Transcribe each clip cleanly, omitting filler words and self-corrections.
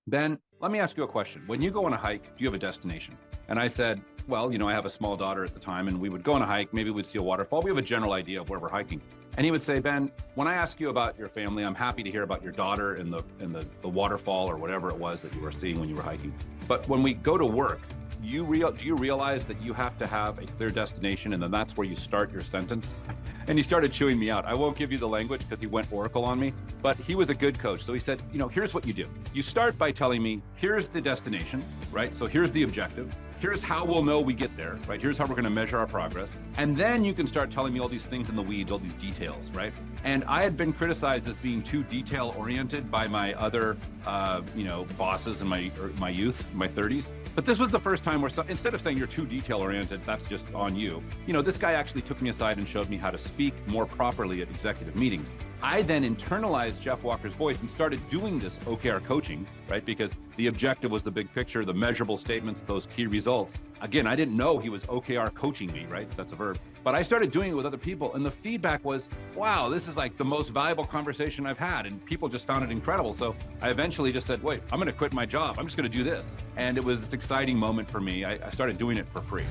Ben, let me ask you a question. When you go on a hike, do you have a destination? And I said, well, I have a small daughter at the time, and we would go on a hike. Maybe we'd see a waterfall. We have a general idea of where we're hiking. And he would say, Ben, when I ask you about your family, I'm happy to hear about your daughter and the waterfall or whatever it was that you were seeing when you were hiking. But when we go to work, do you realize that you have to have a clear destination, and then that's where you start your sentence? And he started chewing me out. I won't give you the language because he went oracle on me, but he was a good coach. So he said, here's what you do. You start by telling me, here's the destination, right? So here's the objective. Here's how we'll know we get there, right? Here's how we're going to measure our progress. And then you can start telling me all these things in the weeds, all these details, right? And I had been criticized as being too detail oriented by my other, bosses in my youth, my 30s. But this was the first time where instead of saying you're too detail oriented, that's just on you. This guy actually took me aside and showed me how to speak more properly at executive meetings. I then internalized Jeff Walker's voice and started doing this OKR coaching, right? Because the objective was the big picture, the measurable statements, those key results. Again, I didn't know he was OKR coaching me, right? That's a verb. But I started doing it with other people, and the feedback was, wow, this is like the most valuable conversation I've had, and people just found it incredible. So I eventually just said, wait, I'm going to quit my job. I'm just going to do this. And it was this exciting moment for me. I started doing it for free.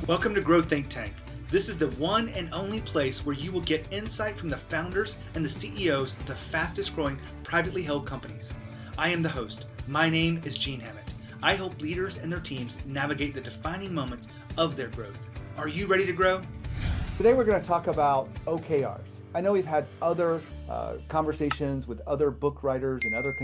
Welcome to Grow Think Tank. This is the one and only place where you will get insight from the founders and the CEOs of the fastest growing privately held companies. I am the host. My name is Gene Hammett. I help leaders and their teams navigate the defining moments of their growth. Are you ready to grow? Today we're going to talk about OKRs. I know we've had other conversations with other book writers and other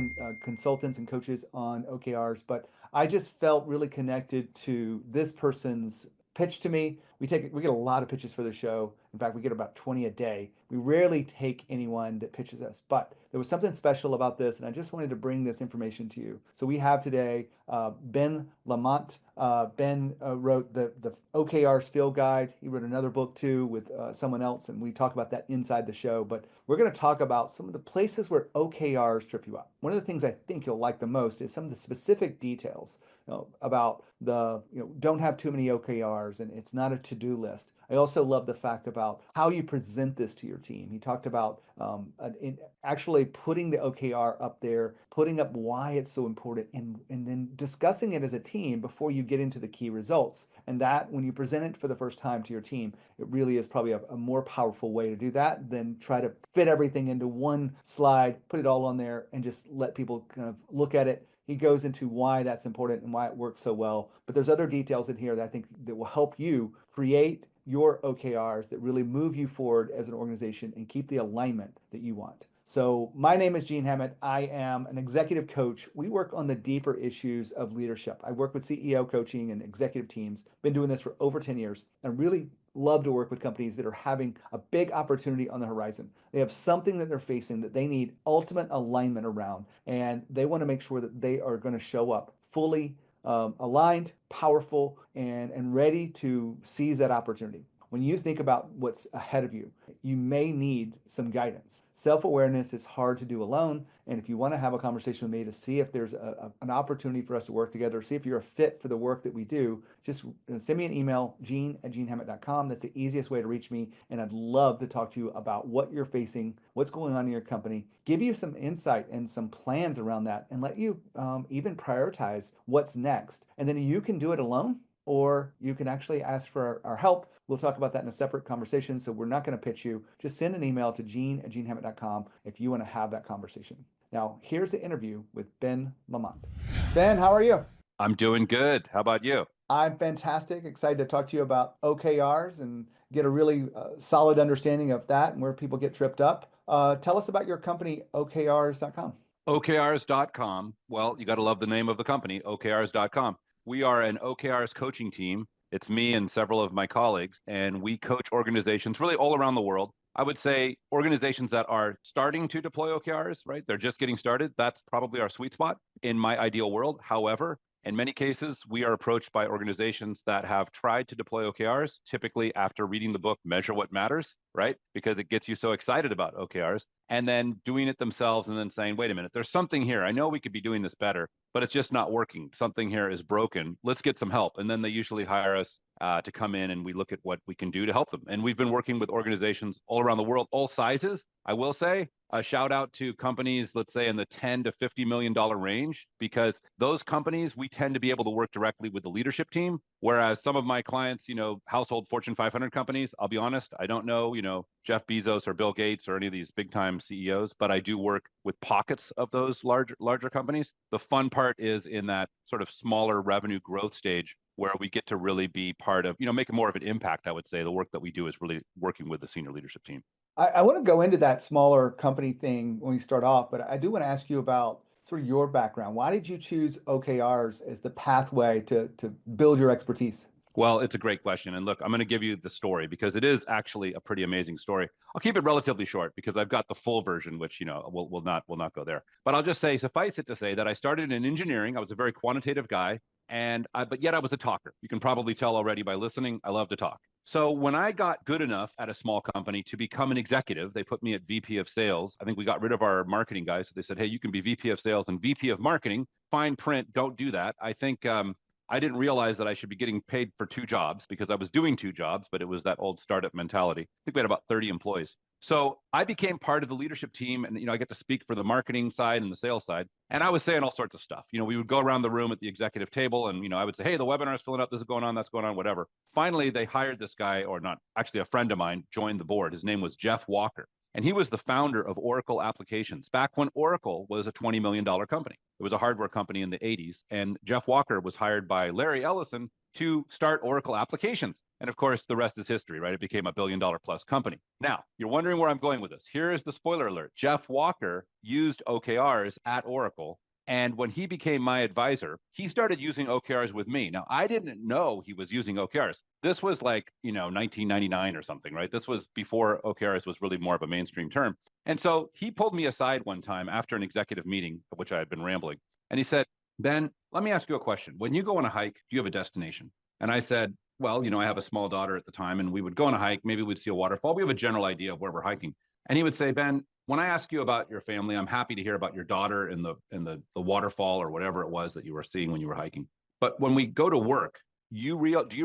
consultants and coaches on OKRs, but I just felt really connected to this person's pitch to me. We get a lot of pitches for the show. In fact, we get about 20 a day. We rarely take anyone that pitches us, but there was something special about this, and I just wanted to bring this information to you. So we have today Ben Lamorte. Ben wrote the OKRs Field Guide. He wrote another book too with someone else, and we talk about that inside the show. But we're going to talk about some of the places where OKRs trip you up. One of the things I think you'll like the most is some of the specific details about don't have too many OKRs, and it's not a to-do list. I also love the fact about how you present this to your team. He talked about actually putting the OKR up there, putting up why it's so important, and then discussing it as a team before you get into the key results. And that, when you present it for the first time to your team, it really is probably a more powerful way to do that than try to fit everything into one slide, put it all on there, and just let people kind of look at it. He goes into why that's important and why it works so well. But there's other details in here that I think that will help you create your OKRs that really move you forward as an organization and keep the alignment that you want. So my name is Gene Hammett. I am an executive coach. We work on the deeper issues of leadership. I work with CEO coaching and executive teams. Been doing this for over 10 years and really love to work with companies that are having a big opportunity on the horizon. They have something that they're facing that they need ultimate alignment around, and they want to make sure that they are going to show up fully aligned, powerful, and ready to seize that opportunity. When you think about what's ahead of you, you may need some guidance. Self-awareness is hard to do alone. And if you want to have a conversation with me to see if there's an opportunity for us to work together, see if you're a fit for the work that we do, just send me an email, gene@genehammett.com. That's the easiest way to reach me. And I'd love to talk to you about what you're facing, what's going on in your company, give you some insight and some plans around that, and let you even prioritize what's next. And then you can do it alone, or you can actually ask for our help. We'll talk about that in a separate conversation, so we're not going to pitch you. Just send an email to gene@genehammett.com if you want to have that conversation. Now, here's the interview with Ben Lamorte. Ben, how are you? I'm doing good. How about you? I'm fantastic. Excited to talk to you about OKRs and get a really solid understanding of that and where people get tripped up. Tell us about your company, OKRs.com. OKRs.com. Well, you got to love the name of the company, OKRs.com. We are an OKRs coaching team. It's me and several of my colleagues, and we coach organizations really all around the world. I would say organizations that are starting to deploy OKRs, right? They're just getting started. That's probably our sweet spot in my ideal world. However, in many cases, we are approached by organizations that have tried to deploy OKRs, typically after reading the book, Measure What Matters, right? Because it gets you so excited about OKRs. and then doing it themselves and then saying, wait a minute, there's something here. I know we could be doing this better, but it's just not working. Something here is broken. Let's get some help. And then they usually hire us to come in and we look at what we can do to help them. And we've been working with organizations all around the world, all sizes. I will say a shout out to companies, let's say in the $10 to $50 million range, because those companies, we tend to be able to work directly with the leadership team. Whereas some of my clients, household Fortune 500 companies, I'll be honest, I don't know, Jeff Bezos or Bill Gates or any of these big time CEOs, but I do work with pockets of those larger companies. The fun part is in that sort of smaller revenue growth stage where we get to really be part of, making more of an impact. I would say the work that we do is really working with the senior leadership team. I want to go into that smaller company thing when we start off, but I do want to ask you about sort of your background. Why did you choose OKRs as the pathway to build your expertise? Well, it's a great question. And look, I'm going to give you the story because it is actually a pretty amazing story. I'll keep it relatively short because I've got the full version, which, we'll not go there. But I'll just say, suffice it to say that I started in engineering. I was a very quantitative guy, but yet I was a talker. You can probably tell already by listening, I love to talk. So when I got good enough at a small company to become an executive, they put me at VP of sales. I think we got rid of our marketing guys. So they said, hey, you can be VP of sales and VP of marketing. Fine print, don't do that. I think I didn't realize that I should be getting paid for two jobs because I was doing two jobs, but it was that old startup mentality. I think we had about 30 employees. So I became part of the leadership team and, I get to speak for the marketing side and the sales side. And I was saying all sorts of stuff. We would go around the room at the executive table and, I would say, hey, the webinar is filling up. This is going on. That's going on, whatever. Finally, they hired this guy, or not, actually a friend of mine joined the board. His name was Jeff Walker. And he was the founder of Oracle Applications back when Oracle was a $20 million company. It was a hardware company in the 80s. And Jeff Walker was hired by Larry Ellison to start Oracle Applications. And of course, the rest is history, right? It became a $1 billion plus company. Now, you're wondering where I'm going with this. Here is the spoiler alert. Jeff Walker used OKRs at Oracle. And when he became my advisor, he started using OKRs with me. Now, I didn't know he was using OKRs. This was like, 1999 or something, right? This was before OKRs was really more of a mainstream term. And so he pulled me aside one time after an executive meeting, of which I had been rambling. And he said, Ben, let me ask you a question. When you go on a hike, do you have a destination? And I said, well, I have a small daughter at the time and we would go on a hike. Maybe we'd see a waterfall. We have a general idea of where we're hiking. And he would say, Ben, when I ask you about your family, I'm happy to hear about your daughter and the waterfall or whatever it was that you were seeing when you were hiking. But when we go to work, do you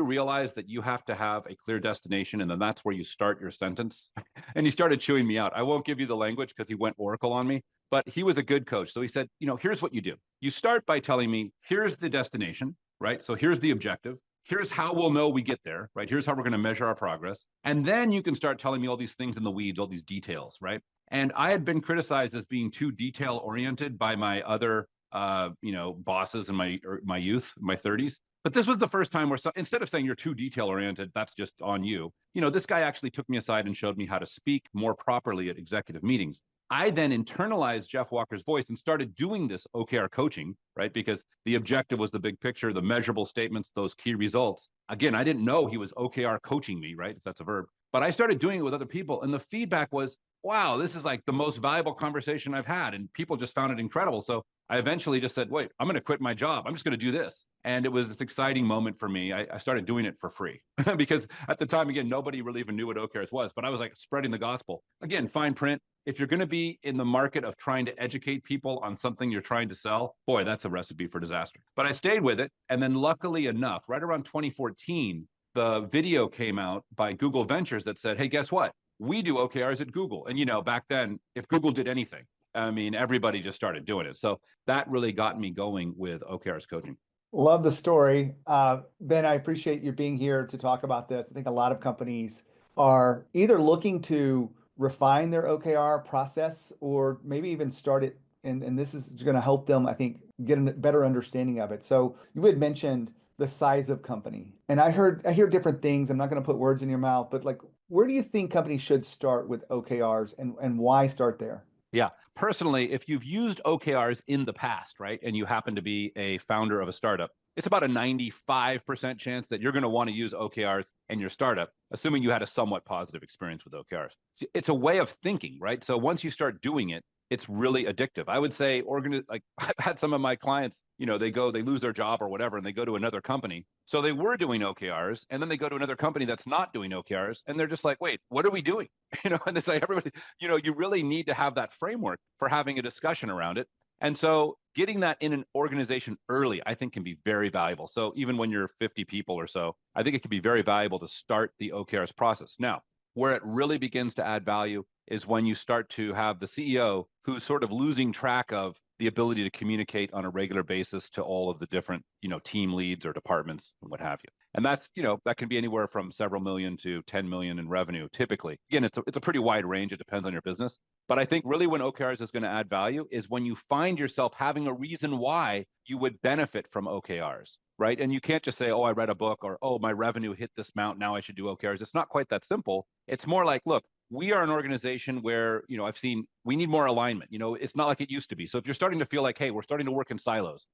realize that you have to have a clear destination and then that's where you start your sentence? And he started chewing me out. I won't give you the language because he went Oracle on me, but he was a good coach. So he said, here's what you do. You start by telling me, here's the destination, right? So here's the objective. Here's how we'll know we get there, right? Here's how we're going to measure our progress. And then you can start telling me all these things in the weeds, all these details, right? And I had been criticized as being too detail oriented by my other, bosses in my youth, my 30s. But this was the first time where instead of saying you're too detail oriented, that's just on you. This guy actually took me aside and showed me how to speak more properly at executive meetings. I then internalized Jeff Walker's voice and started doing this OKR coaching, right? Because the objective was the big picture, the measurable statements, those key results. Again, I didn't know he was OKR coaching me, right? If that's a verb. But I started doing it with other people. And the feedback was, wow, this is like the most valuable conversation I've had. And people just found it incredible. So I eventually just said, wait, I'm going to quit my job. I'm just going to do this. And it was this exciting moment for me. I started doing it for free because at the time, again, nobody really even knew what OKRs was, but I was like spreading the gospel. Again, fine print. If you're going to be in the market of trying to educate people on something you're trying to sell, boy, that's a recipe for disaster. But I stayed with it. And then luckily enough, right around 2014, the video came out by Google Ventures that said, hey, guess what? We do OKRs at Google. And, back then, if Google did anything, everybody just started doing it. So that really got me going with OKRs coaching. Love the story. Ben, I appreciate you being here to talk about this. I think a lot of companies are either looking to refine their OKR process or maybe even start it. And this is going to help them, I think, get a better understanding of it. So you had mentioned the size of company. And I hear different things. I'm not going to put words in your mouth, but like, where do you think companies should start with OKRs and why start there? Yeah. Personally, if you've used OKRs in the past, right, and you happen to be a founder of a startup, it's about a 95% chance that you're going to want to use OKRs in your startup, assuming you had a somewhat positive experience with OKRs. It's a way of thinking, right? So once you start doing it, it's really addictive. I would say like I've had some of my clients, they lose their job or whatever, and they go to another company. So they were doing OKRs, and then they go to another company that's not doing OKRs, and they're just like, wait, what are we doing? And it's like everybody, you really need to have that framework for having a discussion around it. And so getting that in an organization early, I think can be very valuable. So even when you're 50 people or so, I think it can be very valuable to start the OKRs process. Now, where it really begins to add value is when you start to have the CEO who's sort of losing track of the ability to communicate on a regular basis to all of the different, team leads or departments and what have you. And that's, that can be anywhere from several million to 10 million in revenue typically. Again, it's a pretty wide range. It depends on your business. But I think really when OKRs is going to add value is when you find yourself having a reason why you would benefit from OKRs, right? And you can't just say, oh, I read a book, or, oh, my revenue hit this amount, now I should do OKRs. It's not quite that simple. It's more like, look, we are an organization where, I've seen we need more alignment. It's not like it used to be. So if you're starting to feel like, hey, we're starting to work in silos,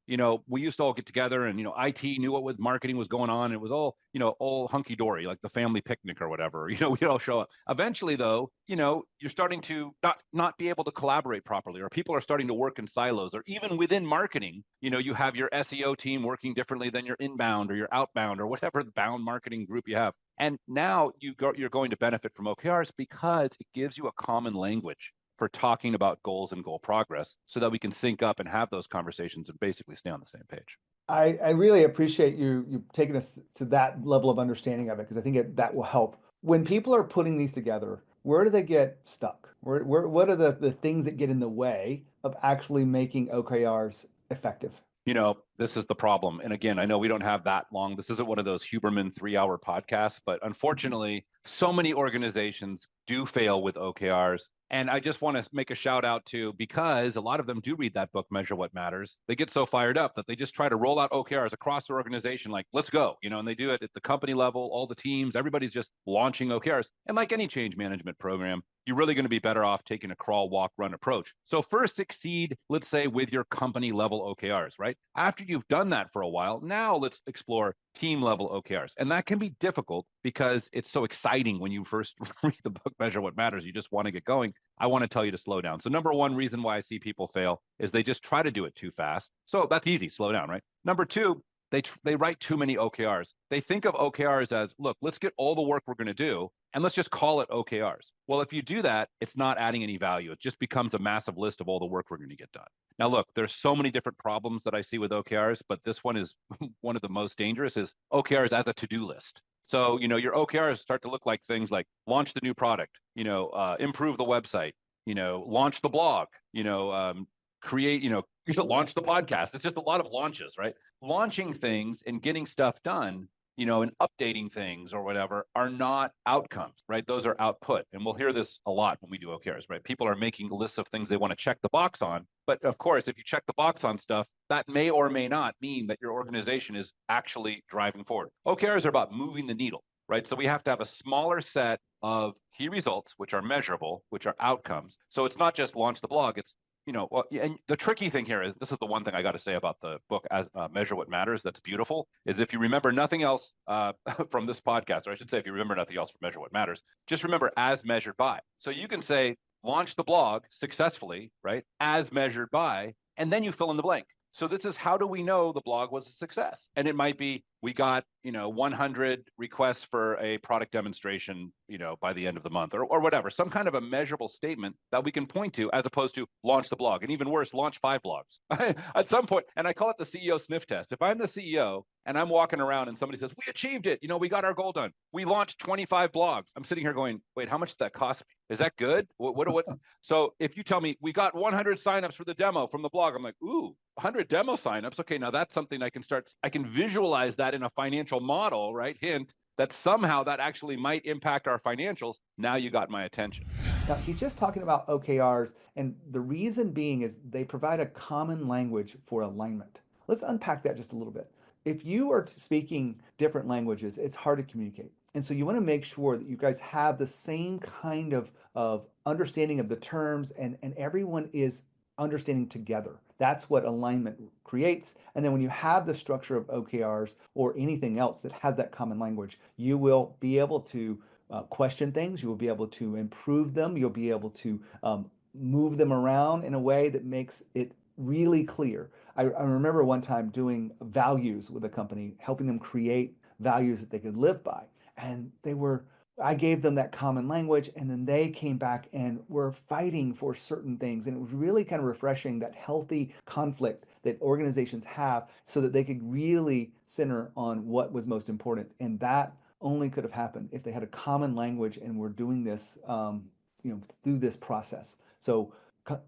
we used to all get together and, IT knew what marketing was going on. It was all, all hunky dory, like the family picnic or whatever, we'd all show up. Eventually, though, you're starting to not be able to collaborate properly, or people are starting to work in silos, or even within marketing, you have your SEO team working differently than your inbound or your outbound or whatever bound marketing group you have. And now you're going to benefit from OKRs because it gives you a common language for talking about goals and goal progress so that we can sync up and have those conversations and basically stay on the same page. I really appreciate you taking us to that level of understanding of it, because I think that will help. When people are putting these together, where do they get stuck? What are the things that get in the way of actually making OKRs effective? This is the problem. And again, I know we don't have that long. This isn't one of those Huberman 3-hour podcasts, but unfortunately, so many organizations do fail with OKRs. And I just want to make a shout out to, because a lot of them do read that book, Measure What Matters. They get so fired up that they just try to roll out OKRs across their organization, like, let's go, and they do it at the company level, all the teams, everybody's just launching OKRs. And like any change management program, you're really going to be better off taking a crawl, walk, run approach. So first succeed, let's say, with your company level OKRs, right? After you've done that for a while, now let's explore team level OKRs. And that can be difficult because it's so exciting when you first read the book, Measure What Matters. You just want to get going. I want to tell you to slow down. So number one reason why I see people fail is they just try to do it too fast. So that's easy, slow down, right? Number two, they write too many OKRs. They think of OKRs as, look, let's get all the work we're going to do and let's just call it OKRs. Well, if you do that, it's not adding any value. It just becomes a massive list of all the work we're going to get done. Now, look, there's so many different problems that I see with OKRs, but this one is one of the most dangerous, is OKRs as a to-do list. So, your OKRs start to look like things like launch the new product, improve the website, launch the blog, create, launch the podcast. It's just a lot of launches, right? Launching things and getting stuff done, and updating things or whatever are not outcomes, right? Those are output. And we'll hear this a lot when we do OKRs, right? People are making lists of things they want to check the box on. But of course, if you check the box on stuff, that may or may not mean that your organization is actually driving forward. OKRs are about moving the needle, right? So we have to have a smaller set of key results, which are measurable, which are outcomes. So it's not just launch the blog. It's and the tricky thing here is, this is the one thing I got to say about the book, as Measure What Matters, that's beautiful, is if you remember nothing else from this podcast, or I should say, if you remember nothing else from Measure What Matters, just remember as measured by. So you can say, launch the blog successfully, right, as measured by, and then you fill in the blank. So this is, how do we know the blog was a success? And it might be, we got, 100 requests for a product demonstration, by the end of the month, or whatever, some kind of a measurable statement that we can point to, as opposed to launch the blog. And even worse, launch 5 blogs at some point. And I call it the CEO sniff test. If I'm the CEO and I'm walking around and somebody says, we achieved it, we got our goal done, we launched 25 blogs, I'm sitting here going, wait, how much did that cost me? Is that good? What? So if you tell me we got 100 signups for the demo from the blog, I'm like, ooh, 100 demo signups. Okay, now that's something I can visualize that in a financial model, right? Hint that somehow that actually might impact our financials. Now you got my attention. Now, he's just talking about OKRs, and the reason being is they provide a common language for alignment. Let's unpack that just a little bit. If you are speaking different languages, it's hard to communicate. And so you want to make sure that you guys have the same kind of understanding of the terms, and everyone is understanding together. That's what alignment creates. And then when you have the structure of OKRs or anything else that has that common language, you will be able to question things. You will be able to improve them. You'll be able to move them around in a way that makes it really clear. I remember one time doing values with a company, helping them create values that they could live by. And I gave them that common language, and then they came back and were fighting for certain things. And it was really kind of refreshing, that healthy conflict that organizations have, so that they could really center on what was most important. And that only could have happened if they had a common language and were doing this, through this process. So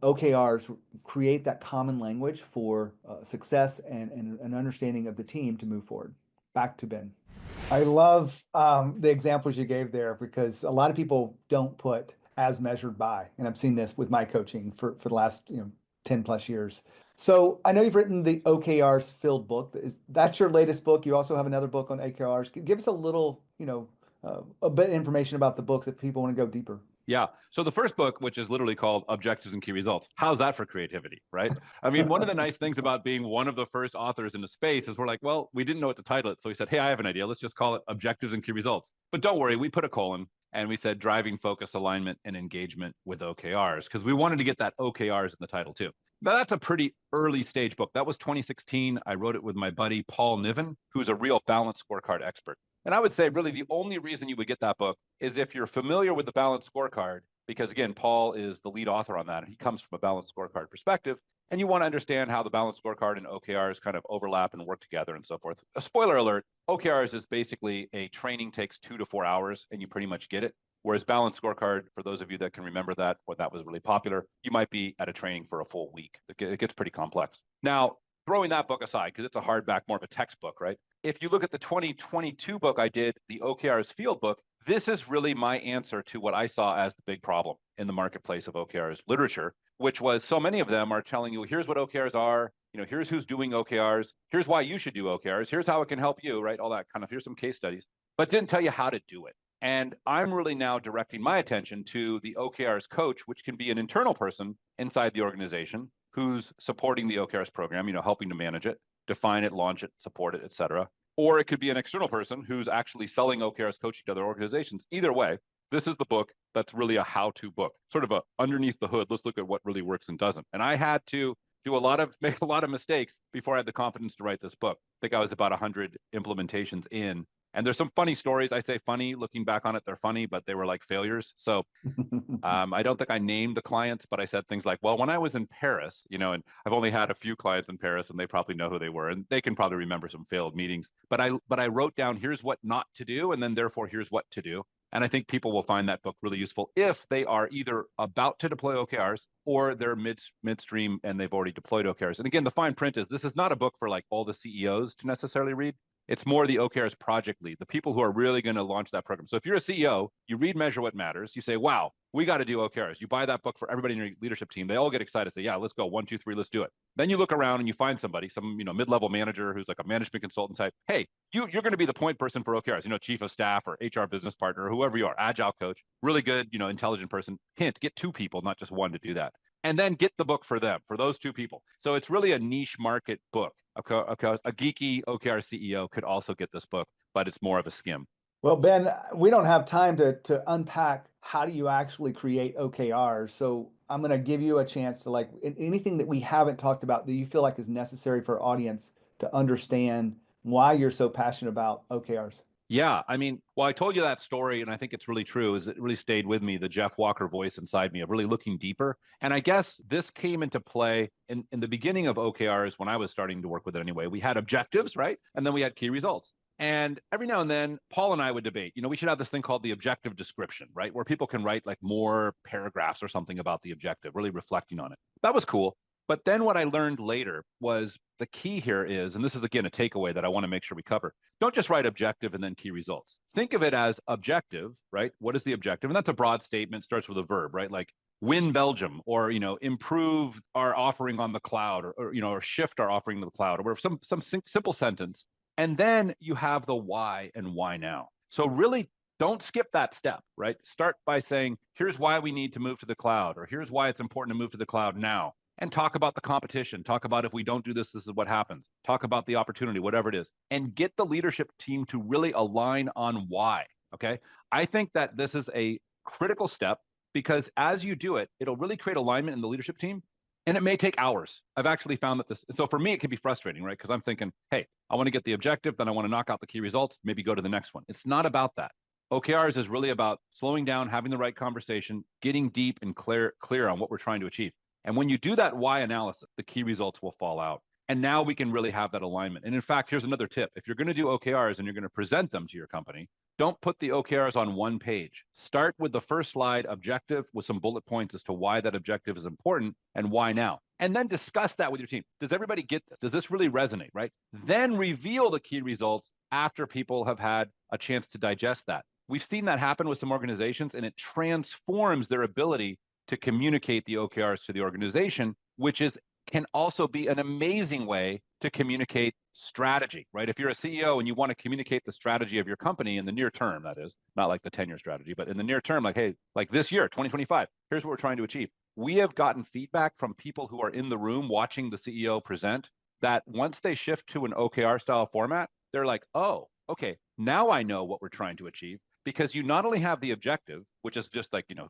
OKRs create that common language for success and an understanding of the team to move forward. Back to Ben. I love the examples you gave there, because a lot of people don't put as measured by, and I've seen this with my coaching for the last 10 plus years. So I know you've written the OKRs filled book. That's your latest book? You also have another book on OKRs. Give us a little, a bit of information about the books if people want to go deeper. Yeah. So the first book, which is literally called Objectives and Key Results, how's that for creativity, right? I mean, one of the nice things about being one of the first authors in the space is we're like, well, we didn't know what to title it. So we said, hey, I have an idea. Let's just call it Objectives and Key Results. But don't worry, we put a colon and we said driving focus, alignment, and engagement with OKRs, because we wanted to get that OKRs in the title too. Now, that's a pretty early stage book. That was 2016. I wrote it with my buddy, Paul Niven, who's a real balanced scorecard expert. And I would say really the only reason you would get that book is if you're familiar with the balanced scorecard, because again, Paul is the lead author on that, and he comes from a balanced scorecard perspective, and you want to understand how the balanced scorecard and OKRs kind of overlap and work together and so forth. A spoiler alert, OKRs is basically a training takes 2 to 4 hours and you pretty much get it. Whereas balanced scorecard, for those of you that can remember that, or that was really popular, you might be at a training for a full week. It gets pretty complex. Now, throwing that book aside, because it's a hardback, more of a textbook, right? If you look at the 2022 book I did, the OKRs field book, this is really my answer to what I saw as the big problem in the marketplace of OKRs literature, which was so many of them are telling you, here's what OKRs are, here's who's doing OKRs, here's why you should do OKRs, here's how it can help you, right? All that kind of, here's some case studies, but didn't tell you how to do it. And I'm really now directing my attention to the OKRs coach, which can be an internal person inside the organization who's supporting the OKRs program, helping to manage it, define it, launch it, support it, et cetera. Or it could be an external person who's actually selling OKRs coaching to other organizations. Either way, this is the book that's really a how-to book, sort of a underneath the hood. Let's look at what really works and doesn't. And I had to make a lot of mistakes before I had the confidence to write this book. I think I was about 100 implementations in. And there's some funny stories. I say funny, looking back on it, they're funny, but they were like failures. So I don't think I named the clients, but I said things like, well, when I was in Paris, and I've only had a few clients in Paris and they probably know who they were and they can probably remember some failed meetings. But I wrote down, here's what not to do. And then therefore, here's what to do. And I think people will find that book really useful if they are either about to deploy OKRs or they're midstream and they've already deployed OKRs. And again, the fine print is this is not a book for like all the CEOs to necessarily read. It's more the OKRs project lead, the people who are really going to launch that program. So if you're a CEO, you read Measure What Matters, you say, wow, we got to do OKRs. You buy that book for everybody in your leadership team. They all get excited, say, yeah, let's go. 1, 2, 3, let's do it. Then you look around and you find somebody, some mid-level manager who's like a management consultant type. Hey, you're going to be the point person for OKRs, chief of staff or HR business partner or whoever you are, agile coach, really good, intelligent person. Hint, get 2 people, not just 1 to do that. And then get the book for them, for those 2 people. So it's really a niche market book. A geeky OKR CEO could also get this book, but it's more of a skim. Well, Ben, we don't have time to unpack how do you actually create OKRs. So I'm going to give you a chance to anything that we haven't talked about that you feel like is necessary for our audience to understand why you're so passionate about OKRs. Yeah, I told you that story, and I think it's really true, is it really stayed with me, the Jeff Walker voice inside me of really looking deeper. And I guess this came into play in the beginning of OKRs when I was starting to work with it anyway. We had objectives, right? And then we had key results. And every now and then, Paul and I would debate, we should have this thing called the objective description, right? Where people can write like more paragraphs or something about the objective, really reflecting on it. That was cool. But then what I learned later was the key here is, and this is again a takeaway that I want to make sure we cover, don't just write objective and then key results. Think of it as objective, right? What is the objective? And that's a broad statement, starts with a verb, right? Like win Belgium or, improve our offering on the cloud or shift our offering to the cloud or some simple sentence. And then you have the why and why now. So really don't skip that step, right? Start by saying, here's why we need to move to the cloud, or here's why it's important to move to the cloud now. And talk about the competition. Talk about if we don't do this, this is what happens. Talk about the opportunity, whatever it is. And get the leadership team to really align on why, okay? I think that this is a critical step because as you do it, it'll really create alignment in the leadership team. And it may take hours. I've actually found that so for me, it can be frustrating, right? Because I'm thinking, hey, I want to get the objective, then I want to knock out the key results, maybe go to the next one. It's not about that. OKRs is really about slowing down, having the right conversation, getting deep and clear on what we're trying to achieve. And when you do that why analysis, the key results will fall out. And now we can really have that alignment. And in fact, here's another tip. If you're going to do OKRs and you're going to present them to your company, don't put the OKRs on one page. Start with the first slide objective with some bullet points as to why that objective is important and why now. And then discuss that with your team. Does everybody get this? Does this really resonate, right? Then reveal the key results after people have had a chance to digest that. We've seen that happen with some organizations, and it transforms their ability to communicate the OKRs to the organization, which can also be an amazing way to communicate strategy, right? If you're a CEO and you want to communicate the strategy of your company in the near term, that is, not like the 10-year strategy, but in the near term, like, hey, like this year, 2025, here's what we're trying to achieve. We have gotten feedback from people who are in the room watching the CEO present that once they shift to an OKR style format, they're like, oh, okay, now I know what we're trying to achieve, because you not only have the objective, which is just like, you know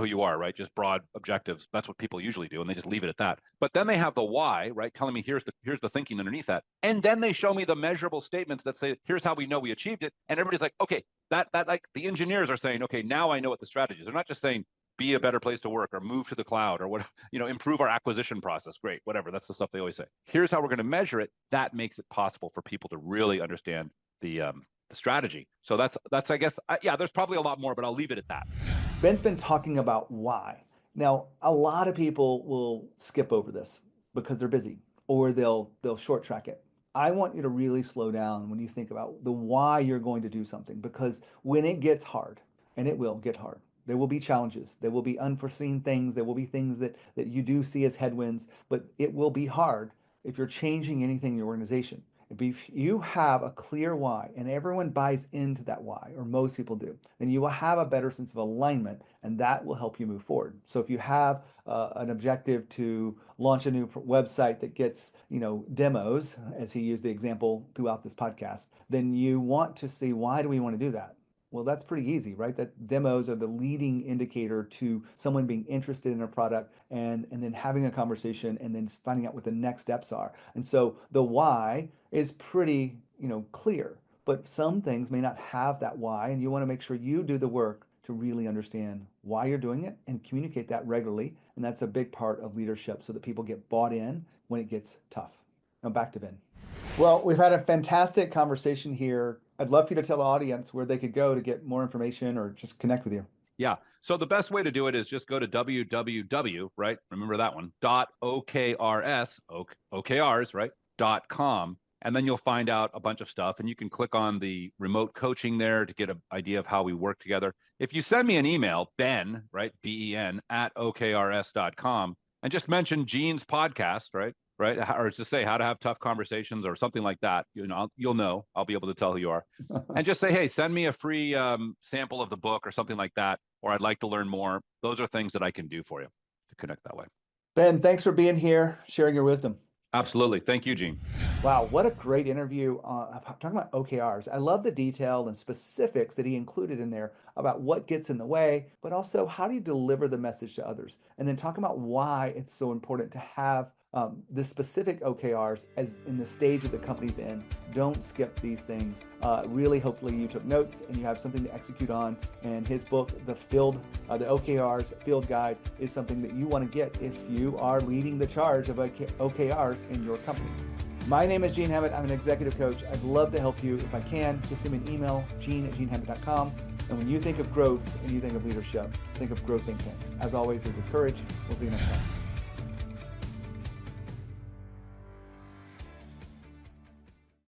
who you are, right? Just broad objectives. That's what people usually do, and they just leave it at that. But then they have the why, right? Telling me here's the thinking underneath that. And then they show me the measurable statements that say, here's how we know we achieved it. And everybody's like, okay, that like the engineers are saying, okay, now I know what the strategy is. They're not just saying be a better place to work or move to the cloud or what, improve our acquisition process. Great, whatever. That's the stuff they always say. Here's how we're going to measure it. That makes it possible for people to really understand the strategy. So that's I guess, there's probably a lot more, but I'll leave it at that. Ben's been talking about why. Now, a lot of people will skip over this because they're busy, or they'll short track it. I want you to really slow down when you think about the why you're going to do something, because when it gets hard, and it will get hard, there will be challenges, there will be unforeseen things, there will be things that you do see as headwinds, but it will be hard if you're changing anything in your organization. If you have a clear why and everyone buys into that why, or most people do, then you will have a better sense of alignment, and that will help you move forward. So if you have an objective to launch a new website that gets, demos, as he used the example throughout this podcast, then you want to see, why do we want to do that? Well, that's pretty easy, right? That demos are the leading indicator to someone being interested in a product, and then having a conversation and then finding out what the next steps are. And so the why is pretty, clear, but some things may not have that why, and you want to make sure you do the work to really understand why you're doing it and communicate that regularly. And that's a big part of leadership, so that people get bought in when it gets tough. Now back to Ben. Well, we've had a fantastic conversation here. I'd love for you to tell the audience where they could go to get more information or just connect with you. Yeah. So the best way to do it is just go to www, right? Remember that one, .okrs, OKRs, right? .com. And then you'll find out a bunch of stuff, and you can click on the remote coaching there to get an idea of how we work together. If you send me an email, Ben, right? BEN @okrs.com, and just mention Gene's podcast, right? Or just say how to have tough conversations or something like that. You'll know. I'll be able to tell who you are. And just say, hey, send me a free sample of the book or something like that, or I'd like to learn more. Those are things that I can do for you to connect that way. Ben, thanks for being here, sharing your wisdom. Absolutely. Thank you, Gene. Wow, what a great interview talking about OKRs. I love the detail and specifics that he included in there about what gets in the way, but also how do you deliver the message to others? And then talk about why it's so important to have the specific OKRs as in the stage that the company's in. Don't skip these things. Really, hopefully you took notes and you have something to execute on. And his book, the OKRs Field Guide, is something that you want to get if you are leading the charge of OKRs in your company. My name is Gene Hammett. I'm an executive coach. I'd love to help you. If I can, just send me an email, gene@genehammett.com. And when you think of growth and you think of leadership, think of Growth Think Tank. As always, live with courage. We'll see you next time.